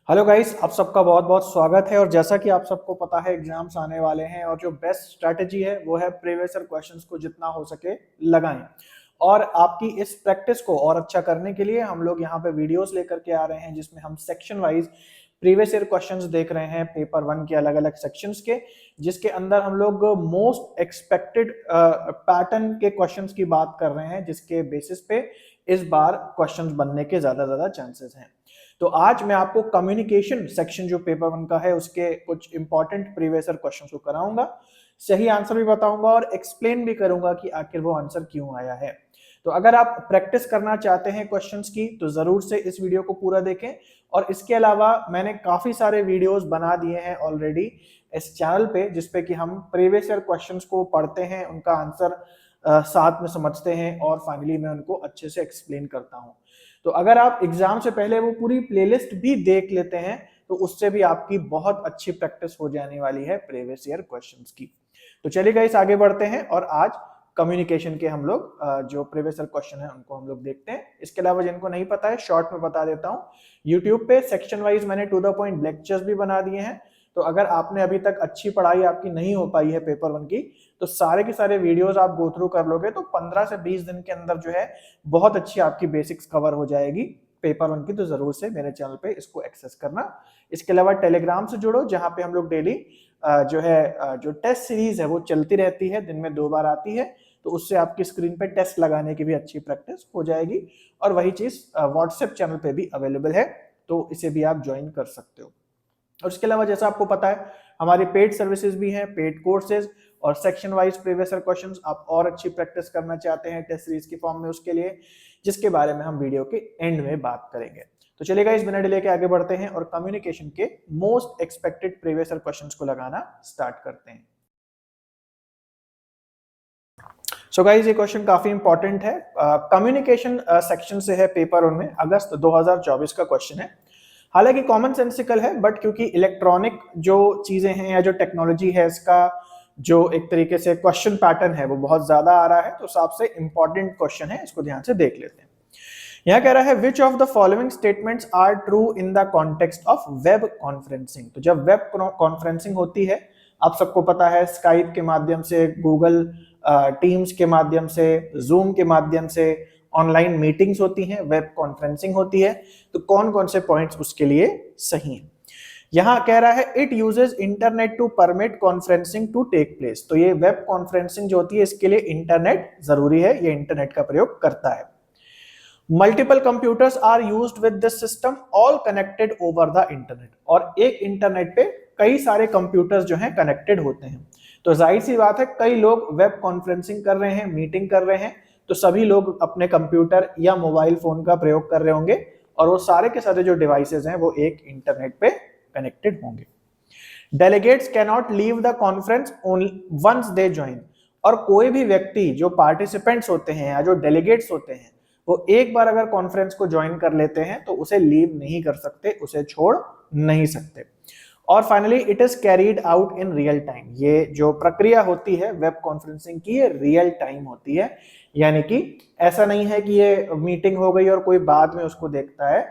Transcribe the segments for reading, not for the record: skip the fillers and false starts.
Hello guys, आप सबका बहुत बहुत स्वागत है। और जैसा कि आप सबको पता है एग्जाम्स आने वाले हैं और जो बेस्ट स्ट्रैटेजी है वो है प्रीवियस ईयर क्वेश्चंस को जितना हो सके लगाएं। और आपकी इस प्रैक्टिस को और अच्छा करने के लिए हम लोग यहाँ पे वीडियोस लेकर के आ रहे हैं जिसमें हम section wise previous year questions देख रहे हैं पेपर 1 के अलग अलग सेक्शंस के, जिसके अंदर हम लोग मोस्ट एक्सपेक्टेड पैटर्न के क्वेश्चंस की बात कर रहे हैं, जिसके बेसिस पे इस बार क्वेश्चंस बनने के ज्यादा चांसेस हैं। तो आज मैं आपको कम्युनिकेशन सेक्शन जो पेपर 1 का है उसके कुछ इंपॉर्टेंट प्रीवियस ईयर क्वेश्चंस को कराऊंगा, सही आंसर भी बताऊंगा और एक्सप्लेन भी करूंगा कि आखिर वो आंसर क्यों आया है। तो अगर आप प्रैक्टिस करना चाहते हैं क्वेश्चंस की तो जरूर से इस वीडियो को पूरा देखें। और इसके अलावा मैंने काफी सारे वीडियोस बना दिए हैं ऑलरेडी इस चैनल पे, जिसपे कि हम प्रीवियस ईयर क्वेश्चंस को पढ़ते हैं, उनका आंसर साथ में समझते हैं और फाइनली मैं उनको अच्छे से एक्सप्लेन करता हूं। तो अगर आप एग्जाम से पहले वो पूरी प्लेलिस्ट भी देख लेते हैं तो उससे भी आपकी बहुत अच्छी प्रैक्टिस हो जाने वाली है प्रीवियस ईयर क्वेश्चंस की। तो चलिए गाइस आगे बढ़ते हैं और आज कम्युनिकेशन के हम लोग जो प्रीवियस ईयर क्वेश्चन है उनको हम लोग देखते हैं। इसके अलावा जिनको नहीं पता है शॉर्ट में बता देता हूँ, यूट्यूब पे सेक्शन वाइज मैंने टू द पॉइंट लेक्चर्स भी बना दिए हैं। तो अगर आपने अभी तक अच्छी पढ़ाई आपकी नहीं हो पाई है पेपर 1 की, तो सारे के सारे वीडियोस आप गो थ्रू कर लोगे तो 15 से 20 दिन के अंदर जो है बहुत अच्छी आपकी बेसिक्स कवर हो जाएगी पेपर 1 की। तो जरूर से मेरे चैनल पे इसको एक्सेस करना। इसके अलावा टेलीग्राम से जुड़ो, जहां पे हम लोग डेली जो है जो टेस्ट सीरीज है वो चलती रहती है, दिन में 2 बार आती है। तो उससे आपकी स्क्रीन पे टेस्ट लगाने की भी अच्छी प्रैक्टिस हो जाएगी। और वही चीज व्हाट्सएप चैनल पे भी अवेलेबल है, तो इसे भी आप ज्वाइन कर सकते हो। और इसके अलावा जैसा आपको पता है हमारी पेड सर्विसेज भी हैं, पेड कोर्सेज और section wise previous year questions आप और अच्छी प्रैक्टिस करना चाहते हैं टेस्ट सीरीज की फॉर्म में, उसके लिए जिसके बारे में हम वीडियो के एंड में बात करेंगे। तो चलिए गाइस बिना डिले के आगे बढ़ते हैं और कम्युनिकेशन के most expected previous year questions को लगाना स्टार्ट करते हैं। सो गाइस ये क्वेश्चन काफी इंपॉर्टेंट है, कम्युनिकेशन सेक्शन से है पेपर 1 में, अगस्त 2024 का क्वेश्चन है। हालांकि कॉमन सेंसिकल है, बट क्योंकि इलेक्ट्रॉनिक जो चीजें हैं या जो टेक्नोलॉजी है इसका जो एक तरीके से क्वेश्चन पैटर्न है वो बहुत ज्यादा आ रहा है, तो सबसे इंपॉर्टेंट क्वेश्चन है, इसको ध्यान से देख लेते हैं। यहाँ कह रहा है which of the following statements are true in the context of web conferencing. तो जब वेब कॉन्फ्रेंसिंग होती है, आप सबको पता है स्काइप के माध्यम से, गूगल टीम्स के माध्यम से, जूम के माध्यम से ऑनलाइन मीटिंग्स होती हैं, वेब कॉन्फ्रेंसिंग होती है। तो कौन कौन से पॉइंट्स उसके लिए सही हैं? यहां कह रहा है it uses internet to permit conferencing to take place. तो ये वेब कॉन्फ्रेंसिंग जो होती है इसके लिए इंटरनेट जरूरी है, ये इंटरनेट का प्रयोग करता है। Multiple computers are used with this system, all connected over the internet. और एक इंटरनेट पे कई सारे कंप्यूटर्स जो हैं कनेक्टेड होते हैं। तो जाहिर सी बात है कई लोग वेब कॉन्फ्रेंसिंग कर रहे हैं, मीटिंग कर रहे हैं, तो सभी लोग अपने कंप्यूटर या मोबाइल फोन का प्रयोग कर रहे होंगे और वो सारे के सारे जो डिवाइसेज हैं वो एक इंटरनेट पे कनेक्टेड होंगे। Delegates can not leave the conference once they join. और कोई भी व्यक्ति जो पार्टिसिपेंट्स होते हैं या जो डेलीगेट्स होते हैं वो एक बार अगर कॉन्फ्रेंस को ज्वाइन कर लेते हैं तो उसे लीव नहीं कर सकते, उसे छोड़ नहीं सकते। और finally it is carried out in real time. ये जो प्रक्रिया होती है वेब कॉन्फ्रेंसिंग की, ये रियल टाइम होती है, यानी कि ऐसा नहीं है कि ये मीटिंग हो गई और कोई बाद में उसको देखता है,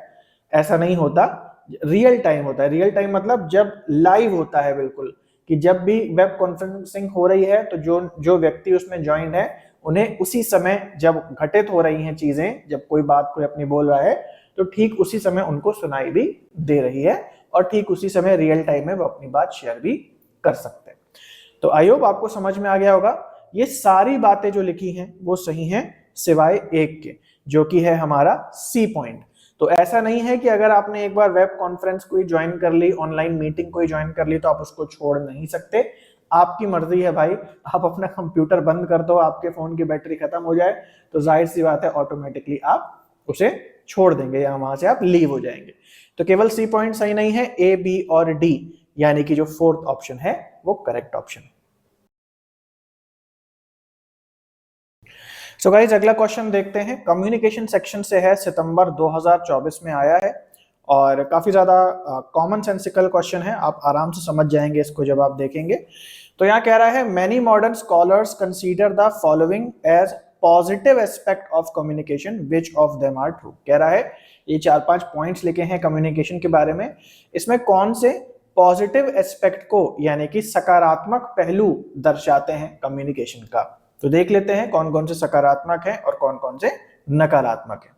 ऐसा नहीं होता। रियल टाइम होता है। रियल टाइम मतलब जब लाइव होता है, बिल्कुल, कि जब भी वेब कॉन्फ्रेंसिंग हो रही है तो जो जो व्यक्ति उसमें ज्वाइन है उन्हें उसी समय जब घटित हो रही हैं चीजें, जब कोई बात कोई अपनी बोल रहा है तो ठीक उसी समय उनको सुनाई भी दे रही है और ठीक उसी समय रियल टाइम में वो अपनी बात शेयर भी कर सकते हैं। तो आई होप आपको समझ में आ गया होगा। ये सारी बातें जो लिखी हैं वो सही हैं सिवाय एक के, जो कि है हमारा सी पॉइंट। तो ऐसा नहीं है कि अगर आपने एक बार वेब कॉन्फ्रेंस को ज्वाइन कर ली, ऑनलाइन मीटिंग को ज्वाइन कर ली तो आप उसको छोड़ नहीं सकते। आपकी मर्जी है भाई, आप अपना कंप्यूटर बंद कर दो, आपके फोन की बैटरी खत्म हो जाए तो जाहिर सी बात है ऑटोमेटिकली आप उसे छोड़ देंगे या वहां से आप लीव हो जाएंगे। तो केवल सी पॉइंट सही नहीं है, ए, बी और डी यानी कि जो फोर्थ ऑप्शन है वो करेक्ट ऑप्शन है। सो गाइस अगला क्वेश्चन देखते हैं, कम्युनिकेशन सेक्शन से है, सितंबर 2024 में आया है और काफी ज्यादा कॉमन सेंसिकल क्वेश्चन है, आप आराम से समझ जाएंगे इसको जब आप देखेंगे। तो यहाँ कह रहा है many modern scholars consider the following as positive aspect of communication, which of them are true. कह रहा है ये 4-5 पॉइंट्स लिखे हैं कम्युनिकेशन के बारे में, इसमें कौन से पॉजिटिव एस्पेक्ट को यानी कि सकारात्मक पहलू दर्शाते हैं कम्युनिकेशन का। तो देख लेते हैं कौन कौन से सकारात्मक है और कौन कौन से नकारात्मक है।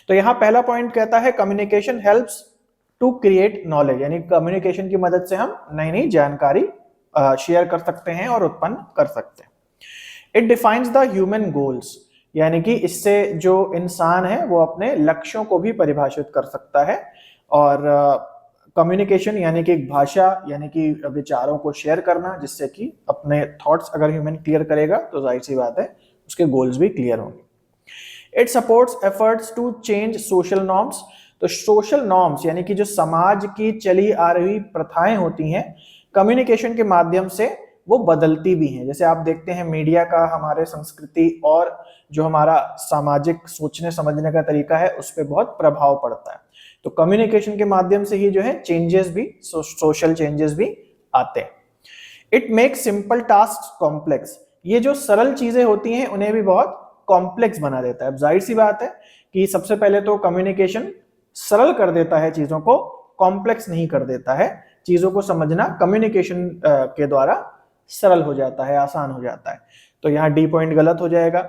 तो यहाँ पहला पॉइंट कहता है communication helps to create knowledge, यानी कम्युनिकेशन की मदद से हम नई नई जानकारी शेयर कर सकते हैं और उत्पन्न कर सकते हैं। It defines the human goals, यानी कि इससे जो इंसान है वो अपने लक्ष्यों को भी परिभाषित कर सकता है। और कम्युनिकेशन यानी कि एक भाषा, यानी कि विचारों को शेयर करना, जिससे कि अपने थॉट्स अगर ह्यूमन क्लियर करेगा तो जाहिर सी बात है उसके गोल्स भी क्लियर होंगे। It supports efforts to change social norms, तो सोशल नॉर्म्स यानी कि जो समाज की चली आ रही प्रथाएं होती हैं, कम्युनिकेशन के माध्यम से वो बदलती भी हैं। जैसे आप देखते हैं मीडिया का हमारे संस्कृति और जो हमारा सामाजिक सोचने समझने का तरीका है उस पर बहुत प्रभाव पड़ता है। तो कम्युनिकेशन के माध्यम से ही जो है चेंजेस भी, सोशल चेंजेस भी आते हैं। It makes simple task complex, ये जो सरल चीजें होती हैं उन्हें भी बहुत कॉम्प्लेक्स बना देता है। अब जाहिर सी बात है कि सबसे पहले तो कम्युनिकेशन सरल कर देता है चीजों को, कॉम्प्लेक्स नहीं कर देता है। चीजों को समझना कम्युनिकेशन के द्वारा सरल हो जाता है, आसान हो जाता है। तो यहाँ डी पॉइंट गलत हो जाएगा।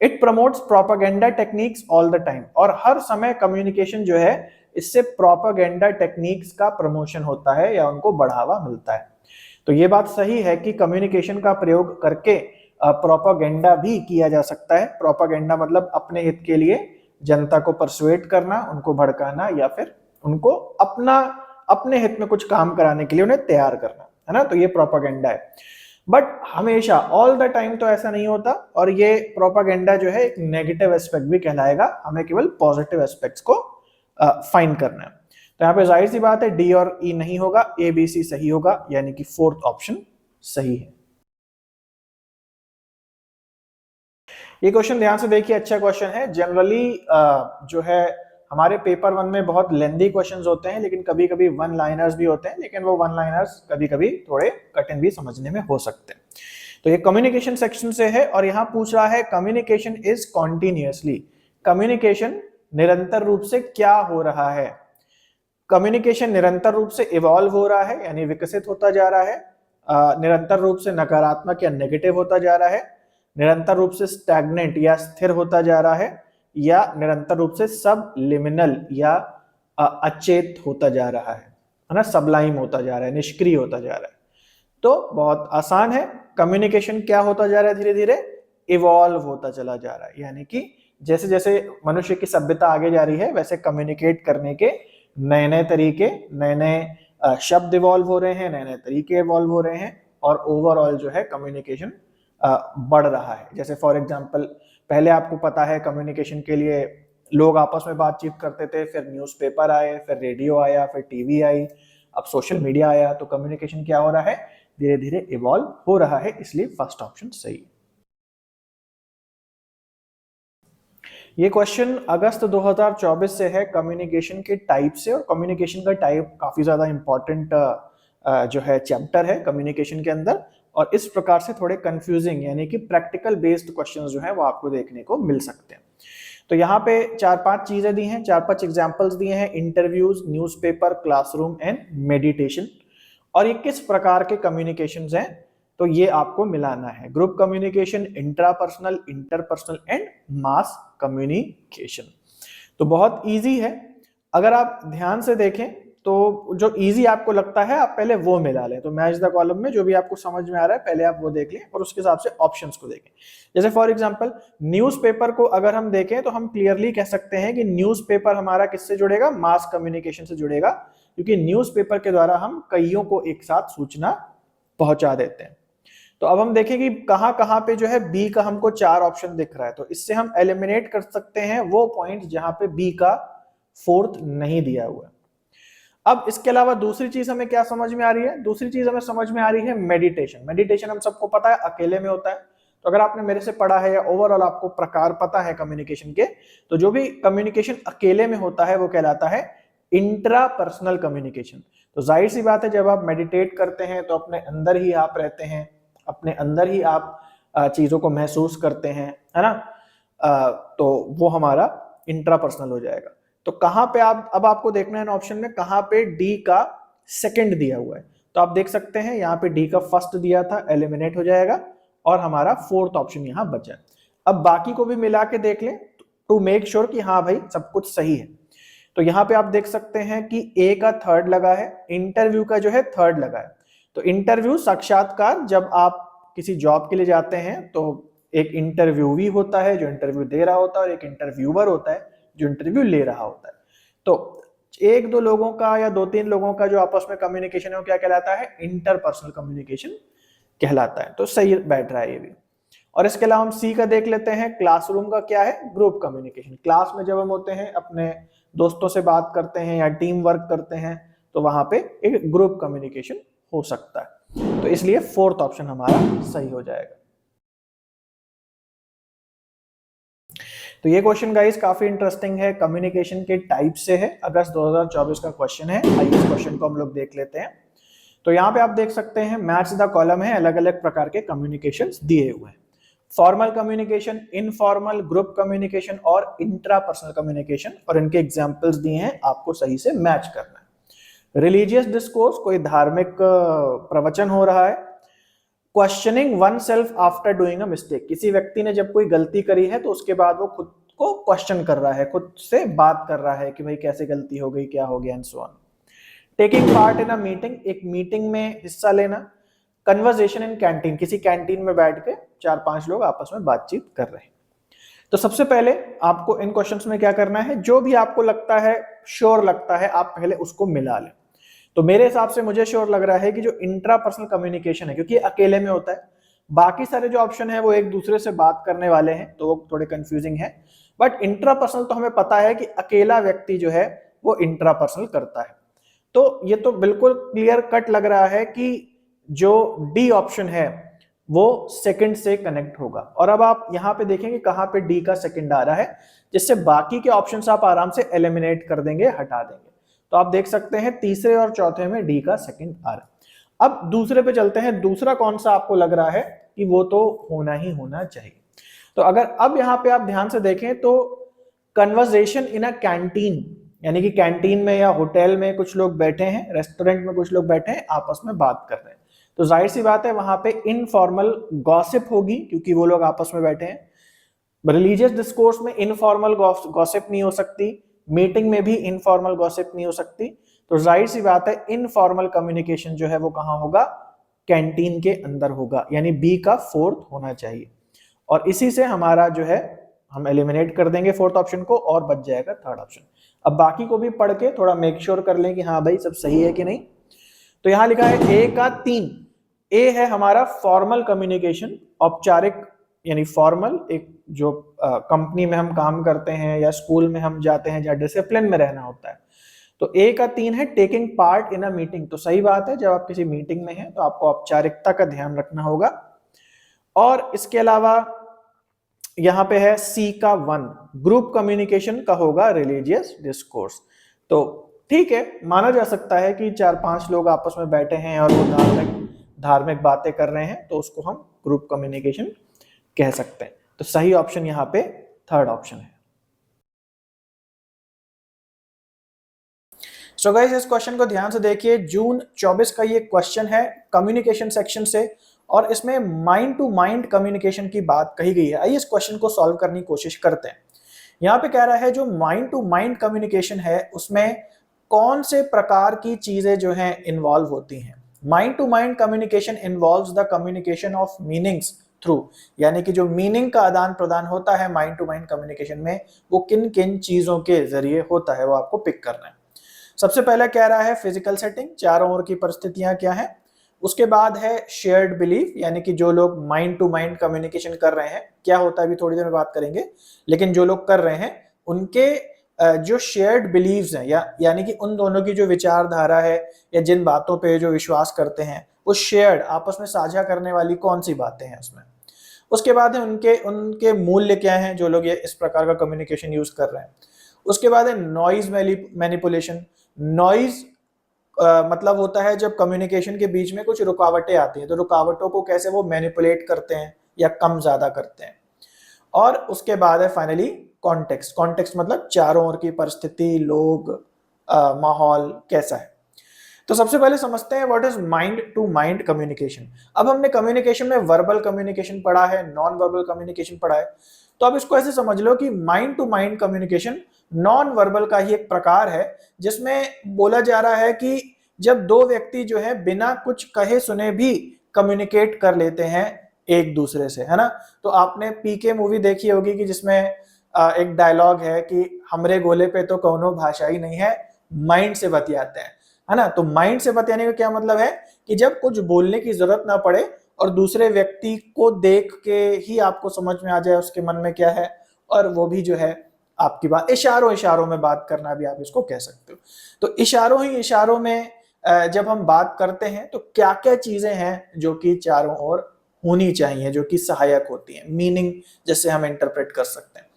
It promotes propaganda techniques all the time, और हर समय कम्युनिकेशन जो है इससे प्रोपागेंडा टेक्निक्स का प्रमोशन होता है या उनको बढ़ावा मिलता है। तो ये बात सही है कि कम्युनिकेशन का प्रयोग करके प्रोपागेंडा भी किया जा सकता है। प्रोपागेंडा मतलब अपने हित के लिए जनता को परसुएट करना, उनको भड़काना या फिर उनको अपने हित में कुछ काम कराने के लिए उन्हें तैयार करना, है ना। तो ये प्रोपागेंडा है। बट हमेशा ऑल द टाइम तो ऐसा नहीं होता, और ये प्रोपागेंडा जो है एक नेगेटिव एस्पेक्ट भी कहलाएगा। हमें केवल पॉजिटिव एस्पेक्ट्स को फाइंड करना है। तो यहाँ पे जाहिर सी बात है डी और ई नहीं होगा, ए बी सी सही होगा, यानी कि फोर्थ ऑप्शन सही है। ये क्वेश्चन ध्यान से देखिए, अच्छा क्वेश्चन है। जनरली जो है हमारे पेपर 1 में बहुत लेंदी क्वेश्चंस होते हैं, लेकिन कभी कभी वन लाइनर्स भी होते हैं, लेकिन वो वन लाइनर्स कभी कभी थोड़े कठिन भी समझने में हो सकते हैं। तो ये कम्युनिकेशन सेक्शन से है और यहाँ पूछ रहा है कम्युनिकेशन इज कॉन्टिन्यूअसली, कम्युनिकेशन निरंतर रूप से क्या हो रहा है। कम्युनिकेशन निरंतर रूप से इवॉल्व हो रहा है, यानी विकसित होता जा रहा है, निरंतर रूप से नकारात्मक या नेगेटिव होता जा रहा है, निरंतर रूप से स्टैग्नेंट या स्थिर होता जा रहा है, या निरंतर रूप से सब लिमिनल या अचेत होता जा रहा है ना, सबलाइम होता जा रहा है, निष्क्रिय होता जा रहा है। तो बहुत आसान है, कम्युनिकेशन क्या होता जा रहा है, धीरे धीरे इवॉल्व होता चला जा रहा है। यानी कि जैसे जैसे मनुष्य की सभ्यता आगे जा रही है वैसे कम्युनिकेट करने के नए नए तरीके, नए नए शब्द इवॉल्व हो रहे हैं, नए नए तरीके इवॉल्व हो रहे हैं, और ओवरऑल जो है कम्युनिकेशन बढ़ रहा है। जैसे फॉर एग्जांपल पहले आपको पता है कम्युनिकेशन के लिए लोग आपस में बातचीत करते थे, फिर न्यूज़पेपर आए, फिर रेडियो आया, फिर टीवी आई, अब सोशल मीडिया आया। तो कम्युनिकेशन क्या हो रहा है, धीरे धीरे इवॉल्व हो रहा है, इसलिए फर्स्ट ऑप्शन सही है। ये क्वेश्चन अगस्त 2024 से है, कम्युनिकेशन के टाइप से, और कम्युनिकेशन का टाइप काफी ज्यादा इंपॉर्टेंट जो है चैप्टर है कम्युनिकेशन के अंदर, और इस प्रकार से थोड़े कंफ्यूजिंग यानी कि प्रैक्टिकल बेस्ड क्वेश्चंस जो है वो आपको देखने को मिल सकते हैं। तो यहाँ पे 4-5 चीजें दी हैं, 4-5 एग्जांपल्स दिए हैं, interviews, newspaper, classroom and meditation. और ये किस प्रकार के कम्युनिकेशंस हैं, तो ये आपको मिलाना है, group communication, intrapersonal, interpersonal and mass communication. तो बहुत इजी है, अगर आप ध्यान से देखें तो जो इजी आपको लगता है आप पहले वो मिला लें। तो मैच द कॉलम में जो भी आपको समझ में आ रहा है पहले आप वो देख लें और उसके हिसाब से ऑप्शंस को देखें। जैसे फॉर एग्जांपल न्यूज़पेपर को अगर हम देखें तो हम क्लियरली कह सकते हैं कि न्यूज़पेपर हमारा किससे जुड़ेगा, मास कम्युनिकेशन से जुड़ेगा, क्योंकि न्यूज़पेपर के द्वारा हम कईयों को एक साथ सूचना पहुंचा देते हैं। तो अब हम देखें कि कहां कहां पे जो है बी का हमको 4 ऑप्शन दिख रहा है, तो इससे हम एलिमिनेट कर सकते हैं वो पॉइंट जहां पे बी का 4th नहीं दिया हुआ है। अब इसके अलावा दूसरी चीज हमें क्या समझ में आ रही है, दूसरी चीज हमें समझ में आ रही है मेडिटेशन। मेडिटेशन हम सबको पता है अकेले में होता है, तो अगर आपने मेरे से पढ़ा है या ओवरऑल आपको प्रकार पता है कम्युनिकेशन के, तो जो भी कम्युनिकेशन अकेले में होता है वो कहलाता है इंट्रापर्सनल कम्युनिकेशन। तो जाहिर सी बात है जब आप मेडिटेट करते हैं तो अपने अंदर ही आप रहते हैं, अपने अंदर ही आप चीजों को महसूस करते हैं, है ना, तो वो हमारा इंट्रापर्सनल हो जाएगा। तो कहां पे आप अब आपको देखना है ऑप्शन में कहां पे डी का सेकंड दिया हुआ है। तो आप देख सकते हैं यहाँ पे डी का फर्स्ट दिया था, एलिमिनेट हो जाएगा और हमारा फोर्थ ऑप्शन यहाँ बचा। अब बाकी को भी मिला के देख लें टू मेक श्योर कि हाँ भाई सब कुछ सही है। तो यहाँ पे आप देख सकते हैं कि ए का थर्ड लगा है, इंटरव्यू का जो है थर्ड लगा है। तो इंटरव्यू साक्षात्कार, जब आप किसी जॉब के लिए जाते हैं तो एक इंटरव्यूवी होता है जो इंटरव्यू दे रहा होता है और एक इंटरव्यूअर होता है जो इंटरव्यू ले रहा होता है। तो एक दो लोगों का या दो तीन लोगों का जो आपस में कम्युनिकेशन है वो क्या कहलाता है, इंटरपर्सनल कम्युनिकेशन कहलाता है। तो सही बैठ रहा है ये भी। और इसके अलावा हम सी का देख लेते हैं, क्लासरूम का क्या है, ग्रुप कम्युनिकेशन। क्लास में जब हम होते हैं अपने दोस्तों से बात करते हैं या टीम वर्क करते हैं तो वहां पे एक ग्रुप कम्युनिकेशन हो सकता है। तो इसलिए फोर्थ ऑप्शन हमारा सही हो जाएगा। तो ये क्वेश्चन गाइस काफी इंटरेस्टिंग है, कम्युनिकेशन के टाइप से है, अगस्त 2024 का क्वेश्चन है। आइए इस क्वेश्चन को हम लोग देख लेते हैं। तो यहाँ पे आप देख सकते हैं मैच द कॉलम है, अलग अलग प्रकार के कम्युनिकेशंस दिए हुए हैं। Formal communication, informal, group communication और इंट्रापर्सनल कम्युनिकेशन, और इनके एग्जांपल्स दिए हैं, आपको सही से मैच करना है। रिलीजियस डिस्कोर्स, कोई धार्मिक प्रवचन हो रहा है। Questioning one self after doing a mistake, किसी व्यक्ति ने जब कोई गलती करी है तो उसके बाद वो खुद को क्वेश्चन कर रहा है, खुद से बात कर रहा है कि भाई कैसे गलती हो गई, क्या हो गया, and so on. Taking part in a meeting, एक मीटिंग में हिस्सा लेना। कन्वर्सेशन इन कैंटीन, किसी कैंटीन में बैठ के 4-5 लोग आपस में बातचीत कर रहे हैं। तो सबसे पहले आपको इन क्वेश्चंस में क्या करना है, जो भी आपको लगता है, श्योर लगता है, आप पहले उसको मिला लें। तो मेरे हिसाब से मुझे श्योर लग रहा है कि जो इंट्रापर्सनल कम्युनिकेशन है, क्योंकि अकेले में होता है, बाकी सारे जो ऑप्शन है वो एक दूसरे से बात करने वाले हैं तो वो थोड़े कंफ्यूजिंग है। बट इंट्रापर्सनल तो हमें पता है कि अकेला व्यक्ति जो है वो इंट्रापर्सनल करता है। तो ये तो बिल्कुल क्लियर कट लग रहा है कि जो डी ऑप्शन है वो सेकंड से कनेक्ट होगा। और अब आप यहां पे देखेंगे कहां पे डी का सेकंड आ रहा है, जिससे बाकी के ऑप्शंस आप आराम से एलिमिनेट कर देंगे, हटा देंगे। तो आप देख सकते हैं तीसरे और चौथे में डी का सेकंड आ रहा है। अब दूसरे पे चलते हैं, दूसरा कौन सा आपको लग रहा है कि वो तो होना ही होना चाहिए। तो अगर अब यहां पे आप ध्यान से देखें तो कन्वर्सेशन इन अ कैंटीन, यानी कि कैंटीन में या होटल में कुछ लोग बैठे हैं, रेस्टोरेंट में कुछ लोग बैठे हैं, आपस में बात कर रहे हैं, तो जाहिर सी बात है वहां पे इनफॉर्मल गॉसिप होगी क्योंकि वो लोग आपस में बैठे हैं। रिलीजियस डिस्कोर्स में इनफॉर्मल गॉसिप नहीं हो सकती, मीटिंग में भी इनफॉर्मल गॉसिप नहीं हो सकती, तो जाहिर सी बात है इनफॉर्मल कम्युनिकेशन जो है वो कहां होगा, कैंटीन के अंदर होगा, यानी बी का फोर्थ होना चाहिए। और इसी से हमारा जो है हम एलिमिनेट कर देंगे फोर्थ ऑप्शन को और बच जाएगा थर्ड ऑप्शन। अब बाकी को भी पढ़ के थोड़ा मेक श्योर कर लें कि हाँ भाई सब सही है कि नहीं। तो यहां लिखा है ए का 3, ए है हमारा फॉर्मल कम्युनिकेशन, औपचारिक यानी फॉर्मल, एक जो कंपनी में हम काम करते हैं या स्कूल में हम जाते हैं जहाँ डिसिप्लिन में रहना होता है। तो ए का 3 है taking part in a meeting, तो सही बात है, जब आप किसी मीटिंग में हैं तो आपको औपचारिकता का ध्यान रखना होगा। और इसके अलावा यहां पे है सी का 1, ग्रुप कम्युनिकेशन का होगा रिलीजियस डिस्कोर्स। तो ठीक है, माना जा सकता है कि 4-5 लोग आपस में बैठे हैं और वो धार्मिक बातें कर रहे हैं, तो उसको हम ग्रुप कम्युनिकेशन कह सकते हैं। तो सही ऑप्शन यहाँ पे थर्ड ऑप्शन है। सो गाइस इस क्वेश्चन को ध्यान से देखिए, जून 24 का ये क्वेश्चन है कम्युनिकेशन सेक्शन से, और इसमें माइंड टू माइंड कम्युनिकेशन की बात कही गई है। आइए इस क्वेश्चन को सॉल्व करने की कोशिश करते हैं। यहाँ पे कह रहा है जो माइंड टू माइंड कम्युनिकेशन है उसमें कौन से प्रकार की चीजें जो हैं इन्वॉल्व होती हैं। Mind to mind communication involves the communication of meanings through, यानी कि जो मीनिंग का आदान प्रदान होता है माइंड टू माइंड कम्युनिकेशन में, वो किन किन चीजों के जरिए होता है वो आपको पिक करना है। सबसे पहले कह रहा है फिजिकल सेटिंग, चारों ओर की परिस्थितियां क्या है। उसके बाद है शेयर्ड बिलीफ, यानी कि जो लोग माइंड टू माइंड कम्युनिकेशन कर रहे हैं, क्या होता है अभी थोड़ी देर में बात करेंगे, लेकिन जो लोग कर रहे हैं उनके जो शेयर्ड बिलीव्स हैं, यानी कि उन दोनों की जो विचारधारा है या जिन बातों पे जो विश्वास करते हैं वो शेयर्ड, आपस में साझा करने वाली कौन सी बातें हैं उसमें। उसके बाद है उनके मूल्य क्या हैं, जो लोग ये इस प्रकार का कम्युनिकेशन यूज कर रहे हैं। उसके बाद है नॉइज मैनिपुलेशन। नॉइज मतलब होता है जब कम्युनिकेशन के बीच में कुछ रुकावटें आती हैं, तो रुकावटों को कैसे वो मैनिपुलेट करते हैं या कम ज्यादा करते हैं। और उसके बाद है फाइनली कॉन्टेक्स्ट, कॉन्टेक्स्ट मतलब चारों ओर की परिस्थिति, लोग, माहौल कैसा है। तो सबसे पहले समझते हैं what is mind to mind communication. अब हमने कम्युनिकेशन में वर्बल कम्युनिकेशन पढ़ा है, नॉन वर्बल कम्युनिकेशन पढ़ा है, तो अब इसको ऐसे समझ लो कि mind to mind communication non verbal का ही एक प्रकार है, जिसमें बोला जा रहा है कि जब दो व्यक्ति जो है बिना कुछ कहे सुने भी कम्युनिकेट कर लेते हैं एक दूसरे से, है ना। तो आपने पीके मूवी देखी होगी कि जिसमें एक डायलॉग है कि हमरे गोले पे तो कौनो भाषा ही नहीं है, माइंड से बतियाते हैं, है ना। तो माइंड से बतियाने का क्या मतलब है कि जब कुछ बोलने की जरूरत ना पड़े और दूसरे व्यक्ति को देख के ही आपको समझ में आ जाए उसके मन में क्या है, और वो भी जो है आपकी बात, इशारों इशारों में बात करना भी आप इसको कह सकते हो। तो इशारों ही इशारों में जब हम बात करते हैं तो क्या क्या चीजें हैं जो कि चारों ओर होनी चाहिए, जो कि सहायक होती हैं, मीनिंग जैसे हम इंटरप्रेट कर सकते हैं।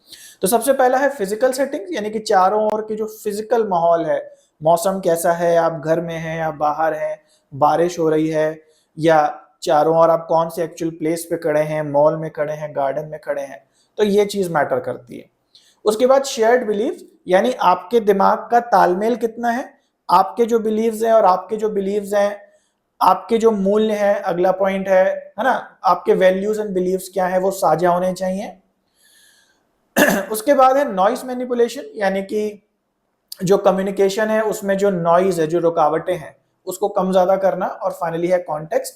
तो सबसे पहला है फिजिकल सेटिंग, यानी कि चारों ओर की जो फिजिकल माहौल है, मौसम कैसा है, आप घर में हैं या बाहर हैं, बारिश हो रही है या चारों ओर आप कौन से एक्चुअल प्लेस पे खड़े हैं, मॉल में खड़े हैं, गार्डन में खड़े हैं, तो ये चीज मैटर करती है। उसके बाद शेयर्ड बिलीफ, यानी आपके दिमाग का तालमेल कितना है, आपके जो बिलीव्स हैं और आपके जो बिलीव्स हैं, आपके जो मूल्य हैं, अगला पॉइंट है ना, आपके वैल्यूज एंड बिलीव्स क्या है, वो साझा होने चाहिए। उसके बाद है नॉइस मैनिपुलेशन, यानी कि जो कम्युनिकेशन है उसमें जो नॉइज है, जो रुकावटें हैं, उसको कम ज्यादा करना। और फाइनली है कॉन्टेक्स्ट,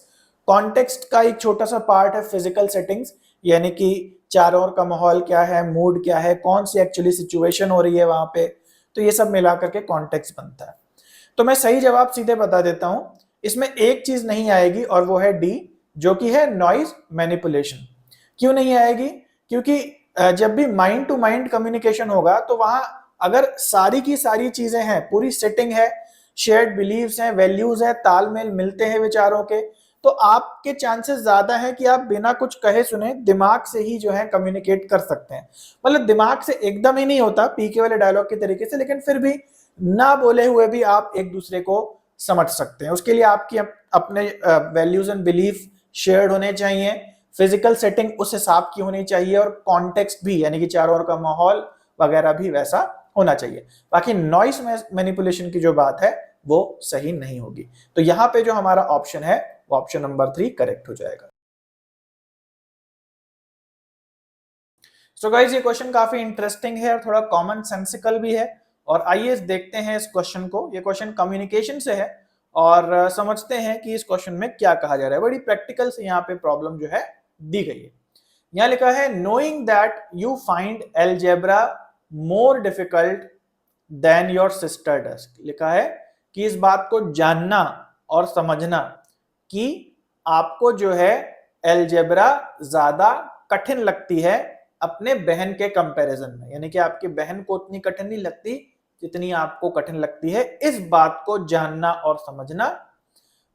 कॉन्टेक्स्ट का एक छोटा सा पार्ट है फिजिकल सेटिंग्स, यानी कि चारों ओर का माहौल क्या है, मूड क्या है, कौन सी एक्चुअली सिचुएशन हो रही है वहां पे, तो ये सब मिला करके कॉन्टेक्स्ट बनता है। तो मैं सही जवाब सीधे बता देता हूं, इसमें एक चीज नहीं आएगी और वो है डी, जो कि है नॉइज मैनिपुलेशन। क्यों नहीं आएगी? क्योंकि जब भी माइंड टू माइंड कम्युनिकेशन होगा तो वहां अगर सारी की सारी चीजें हैं, पूरी सेटिंग है, शेयर्ड बिलीव्स हैं, वैल्यूज है, तालमेल मिलते हैं विचारों के, तो आपके चांसेस ज्यादा है कि आप बिना कुछ कहे सुने दिमाग से ही जो है कम्युनिकेट कर सकते हैं। मतलब दिमाग से एकदम ही नहीं होता पीके वाले डायलॉग के तरीके से, लेकिन फिर भी ना बोले हुए भी आप एक दूसरे को समझ सकते हैं। उसके लिए आपकी अपने वैल्यूज एंड बिलीफ शेयर्ड होने चाहिए, फिजिकल सेटिंग उस हिसाब की होनी चाहिए, और कॉन्टेक्स्ट भी, यानी कि चारों ओर का माहौल वगैरह भी वैसा होना चाहिए। बाकी नॉइस मैनिपुलेशन की जो बात है वो सही नहीं होगी। तो यहां पे जो हमारा ऑप्शन है वो ऑप्शन नंबर 3 करेक्ट हो जाएगा। सो गाइस, ये क्वेश्चन काफी इंटरेस्टिंग है और थोड़ा कॉमन सेंसिकल भी है, और आइए देखते हैं इस क्वेश्चन को। ये क्वेश्चन कम्युनिकेशन से है और समझते हैं कि इस क्वेश्चन में क्या कहा जा रहा है। बड़ी प्रैक्टिकल से यहाँ पे प्रॉब्लम जो है दी गई है। यहाँ लिखा है knowing that you find algebra more difficult than your sister does. लिखा है कि इस बात को जानना और समझना कि आपको जो है अलजेब्रा ज्यादा कठिन लगती है अपने बहन के कंपैरिजन में, यानी कि आपकी बहन को उतनी कठिन नहीं लगती जितनी आपको कठिन लगती है, इस बात को जानना और समझना।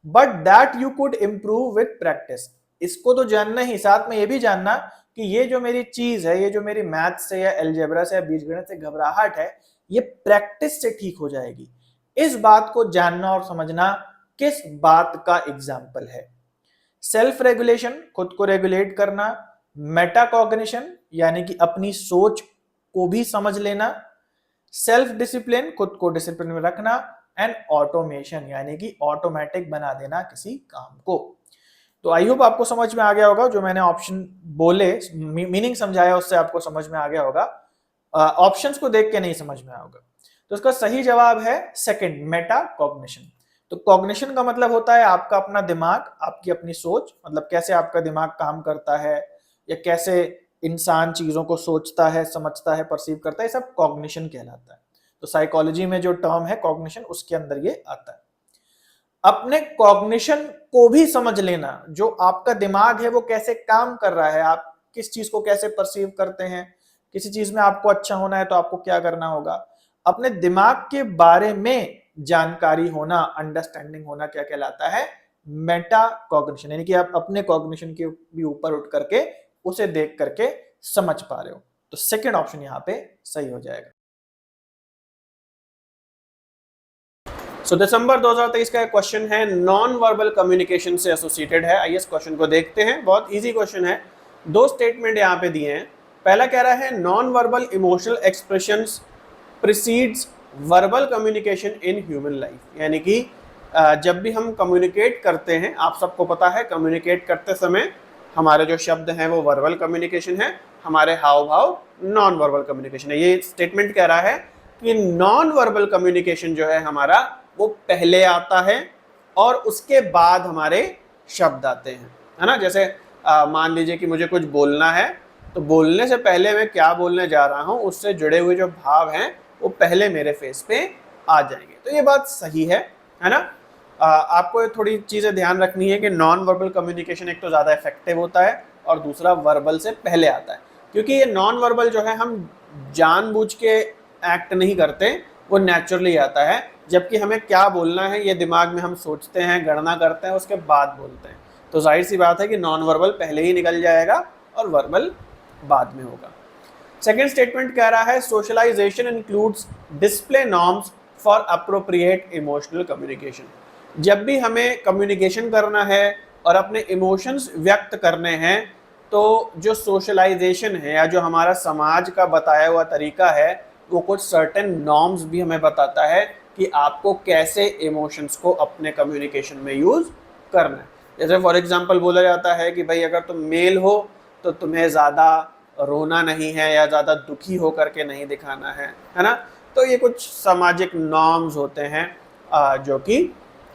But that you could improve with practice. इसको तो जानना ही, साथ में ये भी जानना कि ये जो मेरी चीज है, ये जो मेरी मैथ से या अलजेब्रा से या बीजगणित से घबराहट है, ये प्रैक्टिस से ठीक हो जाएगी। इस बात को जानना और समझना किस बात का एग्जाम्पल है? सेल्फ रेगुलेशन, खुद को रेगुलेट करना, मेटाकॉग्निशन यानी कि अपनी सोच को भी समझ लेना, सेल्फ डिसिप्लिन, खुद को डिसिप्लिन में रखना, एंड ऑटोमेशन यानी कि ऑटोमेटिक बना देना किसी काम को। तो आई होप आपको समझ में आ गया होगा, जो मैंने ऑप्शन बोले, मीनिंग समझाया उससे आपको समझ में आ गया होगा, ऑप्शंस को देख के नहीं समझ में आएगा। तो इसका सही जवाब है सेकंड, मेटाकॉग्निशन। तो कॉग्निशन का मतलब होता है आपका अपना दिमाग, आपकी अपनी सोच, मतलब कैसे आपका दिमाग काम करता है या कैसे इंसान चीजों को सोचता है, समझता है, परसीव करता है, ये सब कॉग्निशन कहलाता है। तो साइकोलॉजी में जो टर्म है कॉग्निशन, उसके अंदर ये आता है। अपने कॉग्निशन को भी समझ लेना, जो आपका दिमाग है वो कैसे काम कर रहा है, आप किस चीज को कैसे परसीव करते हैं, किसी चीज में आपको अच्छा होना है तो आपको क्या करना होगा, अपने दिमाग के बारे में जानकारी होना, अंडरस्टैंडिंग होना, क्या कहलाता है? Meta cognition. यानी कि आप अपने कॉग्निशन के भी ऊपर उठ करके उसे देख करके समझ पा रहे हो। तो सेकंड ऑप्शन यहां पे सही हो जाएगा। सो दिसंबर 2023 का क्वेश्चन है, नॉन वर्बल कम्युनिकेशन से एसोसिएटेड है। आइए इस क्वेश्चन को देखते हैं। बहुत इजी क्वेश्चन है। दो स्टेटमेंट यहाँ पे दिए हैं पहला कह रहा है non verbal emotional expressions precedes verbal communication in human life, यानी कि जब भी हम कम्युनिकेट करते हैं, आप सबको पता है कम्युनिकेट करते समय हमारे जो शब्द हैं वो वर्बल कम्युनिकेशन है, हमारे हाव भाव नॉन वर्बल कम्युनिकेशन है। ये स्टेटमेंट कह रहा है कि नॉन वर्बल कम्युनिकेशन जो है हमारा वो पहले आता है और उसके बाद हमारे शब्द आते हैं, है ना। जैसे मान लीजिए कि मुझे कुछ बोलना है, तो बोलने से पहले मैं क्या बोलने जा रहा हूँ उससे जुड़े हुए जो भाव हैं वो पहले मेरे फेस पे आ जाएंगे। तो ये बात सही है ना। आपको थोड़ी चीज़ें ध्यान रखनी है कि नॉन वर्बल कम्युनिकेशन एक तो ज़्यादा इफेक्टिव होता है और दूसरा वर्बल से पहले आता है, क्योंकि ये नॉन वर्बल जो है हम जानबूझ के एक्ट नहीं करते, वो नेचुरली आता है। जबकि हमें क्या बोलना है ये दिमाग में हम सोचते हैं, गणना करते हैं, उसके बाद बोलते हैं। तो जाहिर सी बात है कि नॉन वर्बल पहले ही निकल जाएगा और वर्बल बाद में होगा। सेकेंड स्टेटमेंट कह रहा है socialization includes display norms for appropriate emotional communication. जब भी हमें कम्युनिकेशन करना है और अपने इमोशंस व्यक्त करने हैं, तो जो सोशलाइजेशन है या जो हमारा समाज का बताया हुआ तरीका है वो कुछ सर्टेन नॉर्म्स भी हमें बताता है कि आपको कैसे इमोशंस को अपने कम्युनिकेशन में यूज़ करना है। जैसे फॉर एग्जांपल बोला जाता है कि भाई अगर तुम मेल हो तो तुम्हें ज़्यादा रोना नहीं है या ज़्यादा दुखी हो करके नहीं दिखाना है ना। तो ये कुछ सामाजिक नॉर्म्स होते हैं जो कि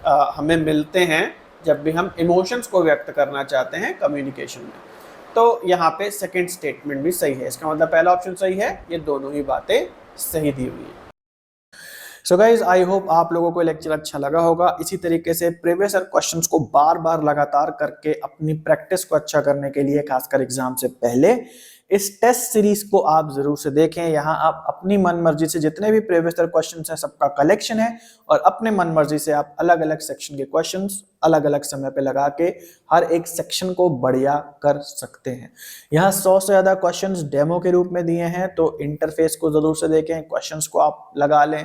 हमें मिलते हैं जब भी हम इमोशंस को व्यक्त करना चाहते हैं कम्युनिकेशन में। तो यहाँ पे सेकंड स्टेटमेंट भी सही है, इसका मतलब पहला ऑप्शन सही है, ये दोनों ही बातें सही दी हुई है। सो गाइज आई होप आप लोगों को लेक्चर अच्छा लगा होगा। इसी तरीके से प्रीवियस ईयर क्वेश्चंस को बार बार लगातार करके अपनी प्रैक्टिस को अच्छा करने के लिए, खासकर एग्जाम से पहले, इस टेस्ट सीरीज को आप जरूर से देखें। यहाँ आप अपनी मन मर्जी से जितने भी प्रीवियस ईयर क्वेश्चंस हैं सबका कलेक्शन है और अपने मन मर्जी से आप अलग अलग सेक्शन के क्वेश्चंस अलग अलग समय पे लगा के हर एक सेक्शन को बढ़िया कर सकते हैं। यहाँ 100 से ज्यादा क्वेश्चंस डेमो के रूप में दिए हैं, तो इंटरफेस को जरूर से देखें, क्वेश्चंस को आप लगा लें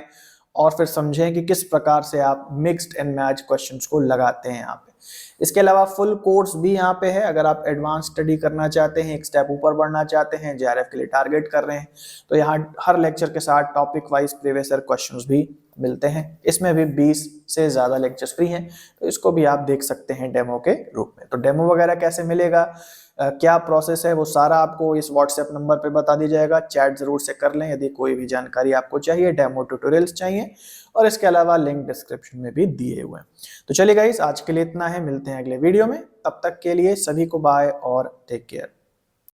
और फिर समझें कि किस प्रकार से आप मिक्स्ड एंड मैच क्वेश्चंस को लगाते हैं यहाँ पे। इसके अलावा फुल कोर्स भी यहाँ पे है, अगर आप एडवांस स्टडी करना चाहते हैं, एक स्टेप ऊपर बढ़ना चाहते हैं, जेआरएफ के लिए टारगेट कर रहे हैं, तो यहाँ हर लेक्चर के साथ topic wise previous year questions भी मिलते हैं। इसमें भी 20 से ज्यादा लेक्चर्स फ्री हैं, तो इसको भी आप देख सकते हैं डेमो के रूप में। तो डेमो वगैरह कैसे मिलेगा, क्या प्रोसेस है, वो सारा आपको इस व्हाट्सएप नंबर पे बता दी जाएगा। चैट जरूर से कर लें यदि कोई भी जानकारी आपको चाहिए, डेमो ट्यूटोरियल्स चाहिए, और इसके अलावा लिंक डिस्क्रिप्शन में भी दिए हुए हैं। तो चलिए गाइस, आज के लिए इतना है, मिलते हैं अगले वीडियो में। तब तक के लिए सभी को बाय और टेक केयर।